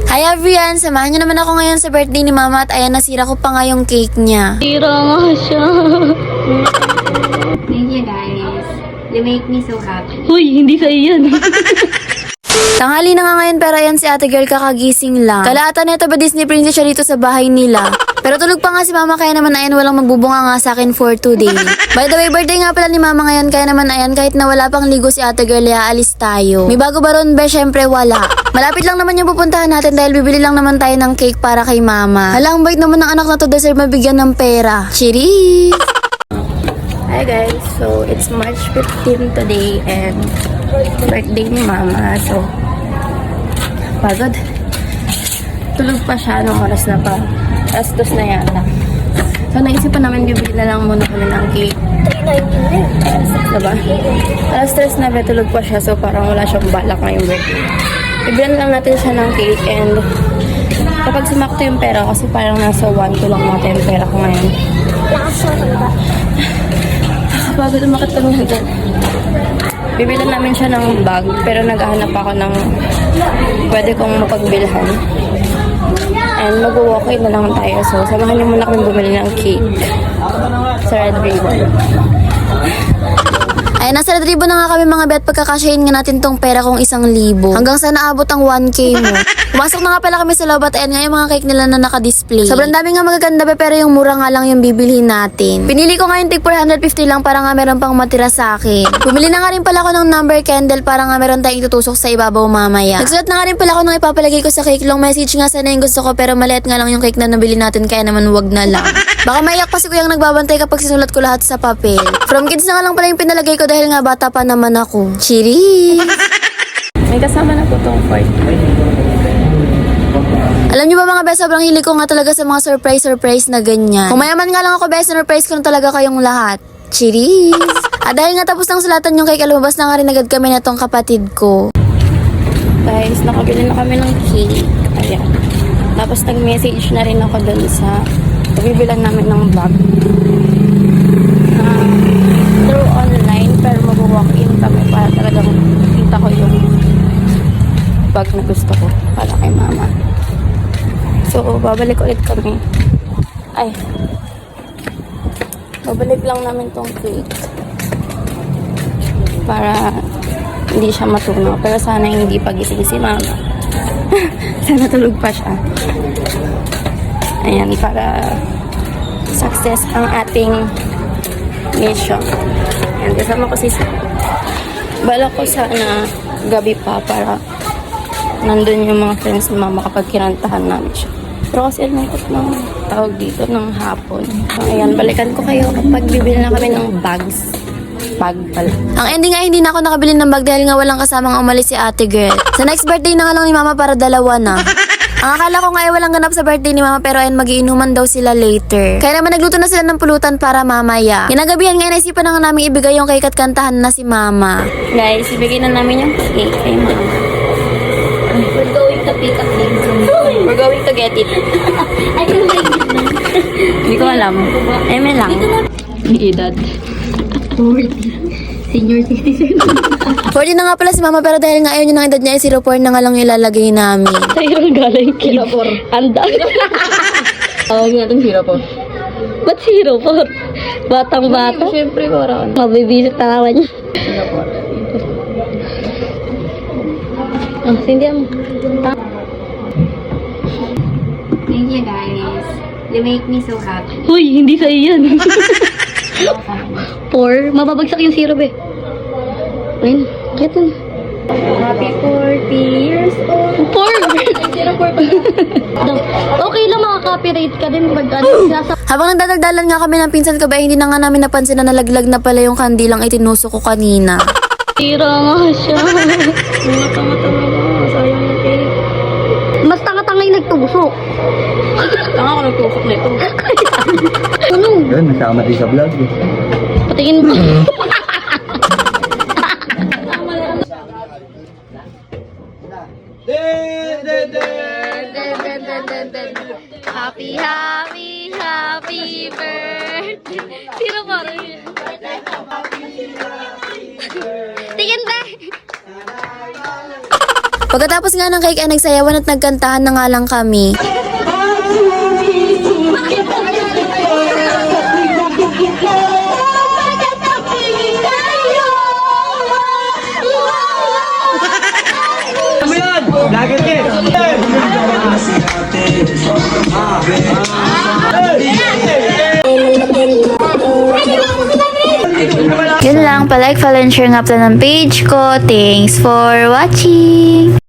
Hi everyone! Samahan niyo naman ako ngayon sa birthday ni Mama at ayan, nasira ko pa nga yung cake niya. Sira nga siya. Thank you guys. You make me so happy. Uy, hindi sa iyan. Tanghali na nga ngayon pero ayan si ate girl kakagising lang. Kalaata nito ba Disney princess siya dito sa bahay nila. Pero tulog pa nga si Mama kaya naman ayan walang magbubunga nga sa akin for today. By the way, birthday nga pala ni Mama ngayon kaya naman ayan kahit na wala pang ligo si ate girl, aalis tayo. May bago ba ron be? Syempre wala. Malapit lang naman yung pupuntahan natin dahil bibili lang naman tayo ng cake para kay Mama. Hala, ang bait naman ng anak na to, deserve mabigyan ng pera. Cheers! Hi guys, so it's March 15 today and birthday ni Mama. So, pagod. Tulog pa siya nung oras na pa. Alas 2 na yata. So, naisipan namin bibili na lang muna kami ng cake. 3.19 na. Diba? Alas 3 na, tulog pa siya. So, parang wala siyang balak ngayong birthday. Ibilan lang natin siya ng cake and kapag sumakto yung pera, kasi parang nasa 1 to lang natin yung pera ko ngayon. Nakapagod umakit kami hanggang. Bibilan namin siya ng bag, pero naghahanap ako ng pwede kong mapagbilhan. And mag-walk-in na lang tayo. So, samahan niyo muna kami bumili ng cake sa Red Ribbon. Ay, nasa Red Ribbon na nga kami mga bet. Pagkakasyahin nga natin tong pera kong 1,000. Hanggang sa naabot ang 1K mo. Pumasok na nga pala kami sa loob at ayan nga yung mga cake nila na naka-display. Sobrang dami nga magaganda pero yung mura nga lang yung bibilhin natin. Pinili ko nga yung tig 450 lang para nga meron pang matira sa akin. Bumili na nga rin pala ako ng number candle para nga meron tayong itutusok sa ibabaw mamaya. Nagsulat na nga rin pala ako ng ipapalagay ko sa cake. Long message nga sana yung gusto ko pero maliit nga lang yung cake na nabili natin kaya naman wag na lang. Baka maiyak pa si kuyang nagbabantay kapag sinulat ko lahat sa papel. From kids na nga lang pala yung pinalagay ko dahil nga bata pa naman ako. Cheers! May kasama na po tong Ford. Alam niyo ba mga bes, sobrang hilig ko nga talaga sa mga surprise na ganyan. Kung mayaman nga lang ako bes, surprise ko na talaga kayong lahat. Cheers! Dahil nga tapos nang sulatan yung cake, lumabas na nga rin agad kami na tong kapatid ko. Guys, nakabili na kami ng cake. Ayan. Tapos nag-message na rin ako dun sa bibilan namin ng bag. Through online, pero mag-walk-in kami para talagang kita ko yung bag na gusto ko para kay Mama. So, babalik ulit kami. Ay. Babalik lang namin tong cake. Para hindi siya matunaw. Pero sana hindi pagising si Mama. Sana tulog pa siya. Ayan, para success ang ating mission. Ayan, kasama ko si balak ko sana gabi pa para nandun yung mga friends ni Mama kapag kinantahan namin siya. Pero kasi almangkot ng tawag dito ng hapon. So, ayan, balikan ko kayo kapag bibili na kami ng bags. Bag pala. Ang ending ay hindi na ako nakabili ng bag dahil nga walang kasamang umalis si ate girl. Sa next birthday na nga lang ni Mama para dalawa na. Ang akala ko nga ay walang ganap sa birthday ni Mama pero ayun magiinuman daw sila later. Kaya naman nagluto na sila ng pulutan para mamaya. Kinagabihan nga naisipan na nga namin ibigay yung cake at kantahan na si Mama. Guys, ibigay na namin yung cake kay Mama. We're going to pick up things. We're going to get it. I can like it na. Hindi ko alam. Eme lang. Edad. 40. Senior citizen. 40 na nga pala si Mama pero dahil nga ayaw niya ng edad niya ay 04 na nga lang ilalagay namin. Sa irang galing kid. 04. Anda. Tawag natin 04. Ba't 04? Batang bata. Siyempre, parang Mabibisit tawa niya. 04. Hindi mo. Thank you guys. You make me so happy. Uy, hindi sa iyan. 4. Mababagsak yung 0 be. Ayun. Bakit yun? Happy 40 years old. 4. 04 pa. Okay lang makaka-copyright ka din pag nasa Habang nagdadaldalan nga kami ng pinsan ko ba hindi na nga namin napansin na nalaglag na pala yung kandilang itinusok ko kanina. tira nga siya. Tanga-tanga mo. Sayang yung cake. Mas tanga-tanga yung nagtusok. Tanga ako nagtusok nito. Ano? Yun, nasama din sa vlog. Patingin mo. Happy, happy, happy birthday. Sino parang yun? Tingin ba? Pagkatapos nga ng cake ay nagsayawan at nagkantahan na nga lang kami. Lager ke? Yun lang, palike, follow, and share nga pala ng page ko. Thanks for watching!